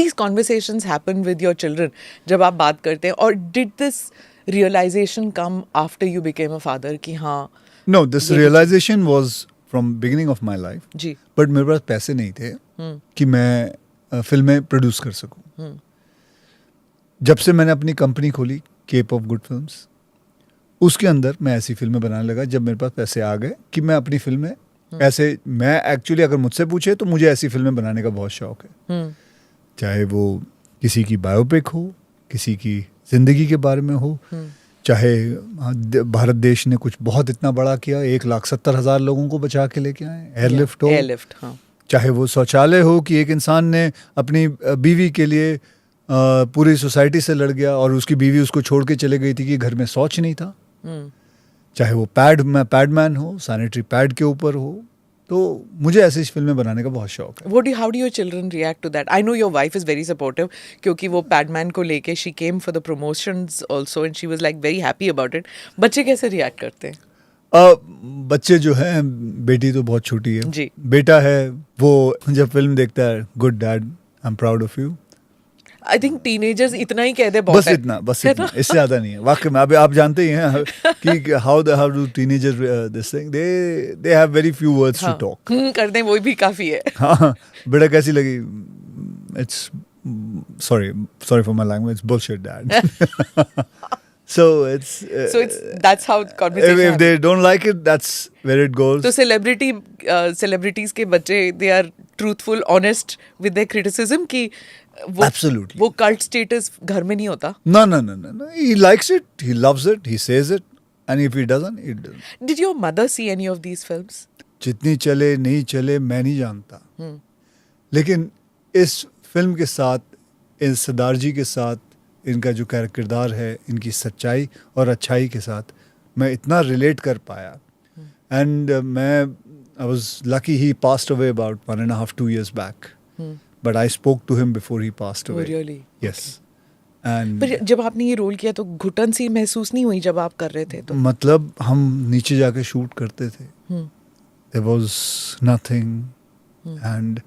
these conversations happen with your children जब आप बात करते हैं? Or did this realization come after you became a father कि हाँ? No, this realization was from beginning of my life. Ji. But मेरे पास पैसे नहीं थे कि मैं फिल्में प्रोड्यूस कर सकूं. जब से मैंने अपनी कंपनी खोली केप ऑफ गुड फिल्म्स, उसके अंदर मैं ऐसी फिल्में बनाने लगा जब मेरे पास पैसे आ गए कि मैं अपनी फिल्में ऐसे, मैं एक्चुअली अगर मुझसे पूछे तो मुझे ऐसी फिल्में बनाने का बहुत शौक है. चाहे वो किसी की बायोपिक हो, किसी की जिंदगी के बारे में हो, चाहे भारत देश ने कुछ बहुत इतना बड़ा किया, 1,70,000 लोगों को बचा के लेके आए, एयरलिफ्ट हो, एयरलिफ्ट, हाँ. चाहे वो शौचालय हो कि एक इंसान ने अपनी बीवी के लिए पूरी सोसाइटी से लड़ गया और उसकी बीवी उसको छोड़ के चले गई थी कि घर में शौच नहीं था. चाहे वो पैडमैन हो, सैनिटरी पैड के ऊपर हो. तो मुझे ऐसी फिल्में बनाने का बहुत शौक है. How do your children react to that? I know your wife is very supportive क्योंकि वो पैडमैन को लेके she came for the promotions also and she was like very happy about it. बच्चे कैसे react करते हैं? बच्चे जो हैं, बेटी तो बहुत छोटी है जी. बेटा है, वो जब फिल्म देखता है, good dad, I am proud of you. I think teenagers इतना ही कह दे बहुत है. बस इतना, इससे ज्यादा नहीं है. वाकई में अभी आप जानते ही हैं कि how do teenagers this thing, they have very few words to talk. कर दें वो भी काफी है. हाँ, बेटा कैसी लगी? It's sorry for my language, it's bullshit, dad. So it's that's how conversation. If they don't like it, that's where it goes. तो celebrities के बच्चे, they are truthful, honest with their criticism कि Absolutely. वो cult status घर में नहीं होता. No. He likes it, he loves it, he says it, and if he doesn't, he doesn't. Did your mother see any of these films? जितनी चले नहीं चले मैं नहीं जानता. लेकिन इस फिल्म के साथ, इन सरदार जी के साथ, इनका जो किरदार है, इनकी सच्चाई और अच्छाई के साथ मैं इतना रिलेट कर पाया. And I was lucky he passed away about 1.5-2 years back. But I spoke to him before he passed away. Oh, really? Yes. And पर जब आपने ये रोल किया तो घुटन सी महसूस नहीं हुई जब आप कर रहे थे तो? मतलब हम नीचे जाके शूट करते थे. There was nothing. And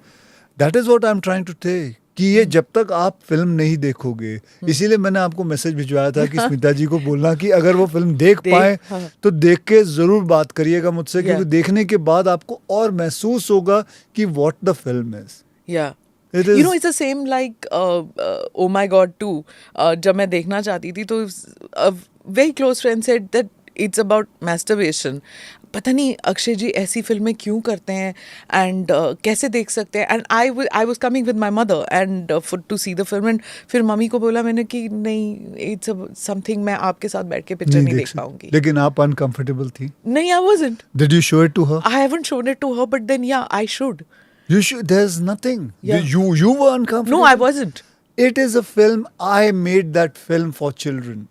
that is what I'm trying to say. कि ये जब तक आप फिल्म नहीं देखोगे, इसीलिए मैंने आपको मैसेज भिजवाया था कि स्मिता जी को बोलना कि अगर वो फिल्म देख पाए तो देख के जरूर बात करिएगा मुझसे, क्योंकि देखने के बाद आपको और महसूस होगा कि what the film is. Yeah. You know, it's the same like Oh My God 2. जब मैं देखना चाहती थी तो a very close friend said that it's about masturbation. पता नहीं अक्षय जी ऐसी फिल्में क्यों करते हैं एंड कैसे देख सकते हैं. And I was coming with my mother and for to see the film, and फिर मम्मी को बोला मैंने कि नहीं, इट्स समथिंग मैं आपके साथ बैठ के पिक्चर नहीं देख पाऊंगी. लेकिन आप अनकंफर्टेबल थी? नहीं, I wasn't. Did you show it to her? I haven't shown it to her, but then yeah I should. You should. There's nothing. Yeah. You were uncomfortable. No, I wasn't. It is a film. I made that film for children.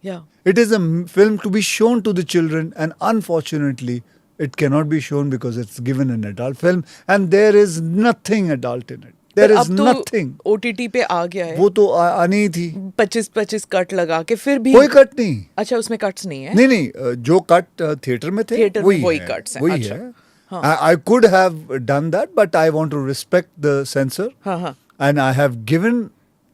Yeah. It is a film to be shown to the children, and unfortunately, it cannot be shown because it's given an adult film, and there is nothing adult in it. There is nothing. OTT पे आ गया है. वो तो आनी ही थी. 25 cut लगा के फिर भी. कोई कट नहीं. अच्छा, उसमें कट्स नहीं है? नहीं, जो कट थिएटर में थे वही कट्स हैं. वही है. I could have done that, but I want to respect the censor. And I have given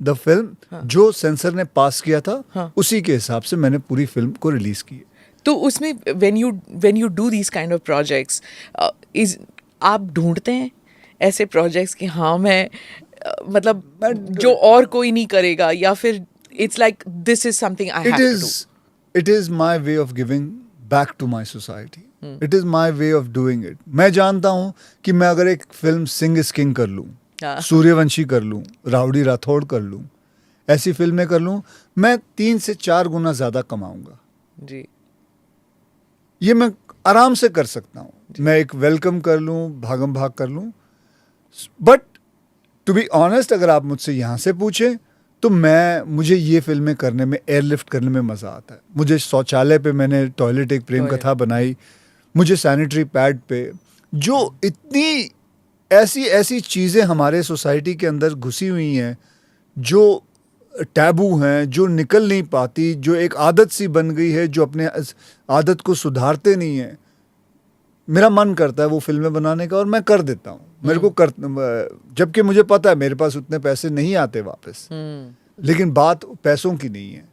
the film जो सेंसर ने पास किया था, उसी के हिसाब से मैंने पूरी फिल्म को रिलीज की. तो उसमें when you do these kind of projects, आप ढूंढते हैं ऐसे प्रोजेक्ट्स कि हाँ मैं मतलब जो और कोई नहीं करेगा, या फिर it's like this is something I have to do? It is my way of giving back to my society. It is my way of doing it. मैं जानता हूँ कि मैं अगर एक फिल्म सिंग इज किंग कर लूँ, सूर्यवंशी कर लूँ, राउडी राठौड़ कर लूँ, ऐसी फिल्में कर लूँ, मैं 3 से 4 गुना ज्यादा कमाऊंगा जी. ये मैं आराम से कर सकता हूँ. मैं एक वेलकम कर लूँ, भागम भाग कर लूँ. बट टू बी ऑनेस्ट, अगर आप मुझसे यहाँ से पूछें तो मुझे ये फिल्में करने में, एयरलिफ्ट करने में मज़ा आता है. मुझे शौचालय पे मैंने टॉयलेट एक प्रेम कथा बनाई. मुझे सैनिटरी पैड पे जो इतनी ऐसी चीज़ें हमारे सोसाइटी के अंदर घुसी हुई हैं, जो टैबू हैं, जो निकल नहीं पाती, जो एक आदत सी बन गई है, जो अपने आदत को सुधारते नहीं हैं. मेरा मन करता है वो फिल्में बनाने का और मैं कर देता हूँ। मेरे को कर, जबकि मुझे पता है मेरे पास उतने पैसे नहीं आते वापस, लेकिन बात पैसों की नहीं है।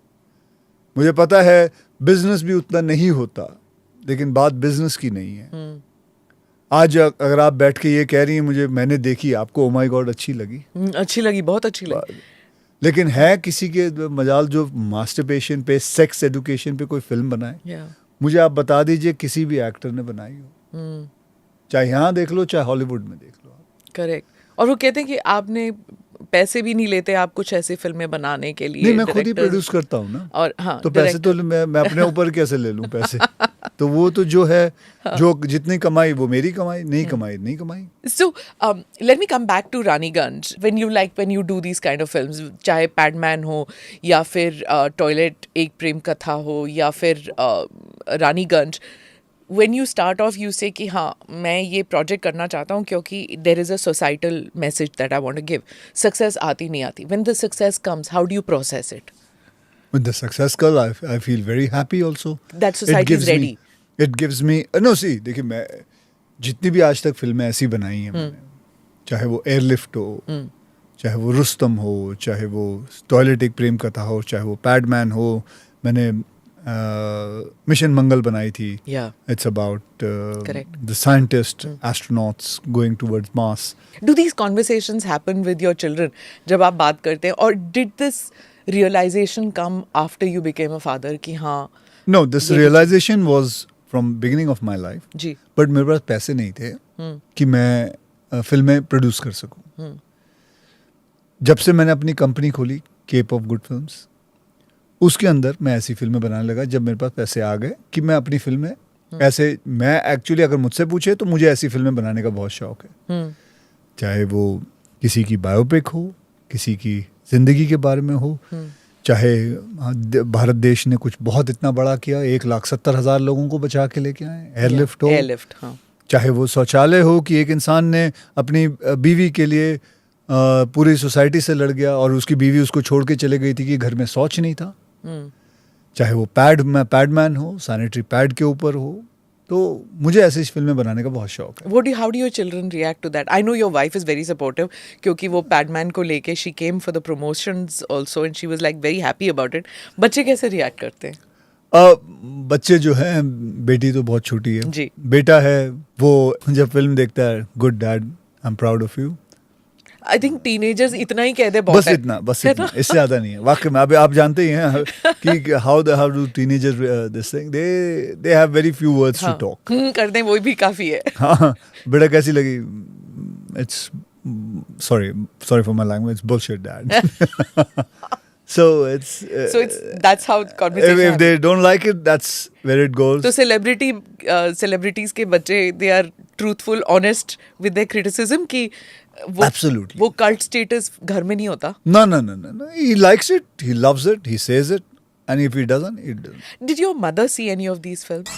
मुझे पता है बिजनेस भी उतना नहीं होता, लेकिन बात बिजनेस की नहीं है। आज अगर आप बैठ के ये कह रही हैं मुझे, मैंने देखी, आपको ओ माय गॉड अच्छी लगी, अच्छी लगी, बहुत अच्छी लगी, लेकिन है किसी के मजाल जो मास्टरबेशन पे, सेक्स एजुकेशन पे कोई फिल्म बनाए? मुझे आप बता दीजिए किसी भी एक्टर ने बनाई हो, चाहे यहाँ देख लो चाहे हॉलीवुड में देख लो। करेक्ट। और वो कहते हैं कि आपने पैसे भी नहीं लेते आप कुछ ऐसी फिल्में बनाने के लिए। नहीं, मैं खुद ही प्रोड्यूस करता हूँ ना, और हाँ, तो पैसे तो मैं अपने ऊपर कैसे ले लूँ पैसे? तो वो तो जो है, जो जितनी कमाई वो मेरी कमाई, नहीं कमाई नहीं कमाई। So let me come back to Raniganj. When you do these kind of films, चाहे पैडमैन हो या फिर टॉयलेट एक प्रेम कथा हो या फिर Raniganj, when you start off you say कि हाँ मैं ये प्रोजेक्ट करना चाहता हूँ क्योंकि there is a societal message that I want to give. Success आती नहीं आती. When the success comes, how do you process it? With the success girl, I feel very happy also. That society is ready. It gives me no, see, देखिए मैं जितनी भी आज तक फिल्में ऐसी बनाई हैं मैंने, चाहे वो एयरलिफ्ट हो, चाहे वो रुस्तम हो, चाहे वो टॉयलेट एक प्रेम कथा हो, चाहे वो पैडमैन हो, मैंने मिशन मंगल बनाई थी. It's about the scientists, astronauts going towards Mars. Do these conversations happen with your children जब आप बात करते हैं, or did this realization come after you became a father कि हाँ? No, this realization was from beginning of my life. Ji. But मेरे पास पैसे नहीं थे कि मैं फिल्में प्रोड्यूस कर सकूं. जब से मैंने अपनी कंपनी खोली केप ऑफ गुड फिल्म्स, उसके अंदर मैं ऐसी फिल्में बनाने लगा जब मेरे पास पैसे आ गए कि मैं अपनी फिल्में ऐसे, मैं एक्चुअली अगर मुझसे पूछे तो मुझे ऐसी फिल्में बनाने का बहुत शौक है. चाहे वो किसी की बायोपिक हो, किसी की जिंदगी के बारे में हो, चाहे भारत देश ने कुछ बहुत इतना बड़ा किया, 1,70,000 लोगों को बचा के लेके आए, एयरलिफ्ट हो, हाँ. चाहे वो शौचालय हो कि एक इंसान ने अपनी बीवी के लिए पूरी सोसाइटी से लड़ गया और उसकी बीवी उसको छोड़ के चले गई थी कि घर में शौच नहीं था, चाहे वो पैडमैन हो, सैनिटरी पैड के ऊपर हो. तो मुझे ऐसी फिल्में बनाने का बहुत शौक है. How do your children react to that? I know your wife is very supportive क्योंकि वो पैडमैन को लेके she came for the promotions also and she was like very happy about it. बच्चे कैसे react करते हैं? बच्चे जो हैं, बेटी तो बहुत छोटी है जी. बेटा है, वो जब फिल्म देखता है, good dad, I am proud of you. I think teenagers इतना ही कह दे बहुत बस इतना, इससे ज्यादा नहीं है. वाकई में आप जानते ही हैं कि how do teenagers this thing, they have very few words to talk. कर दें वो भी काफी है. हाँ, बेटा कैसी लगी? It's sorry for my language, bullshit dad. So it's that's how conversation. If they don't like it, that's where it goes. So celebrities के बच्चे, they are truthful, honest with their criticism कि Absolutely. वो cult status घर में नहीं होता. No. He likes it, he loves it, he says it, and if he doesn't, he doesn't. Did your mother see any of these films?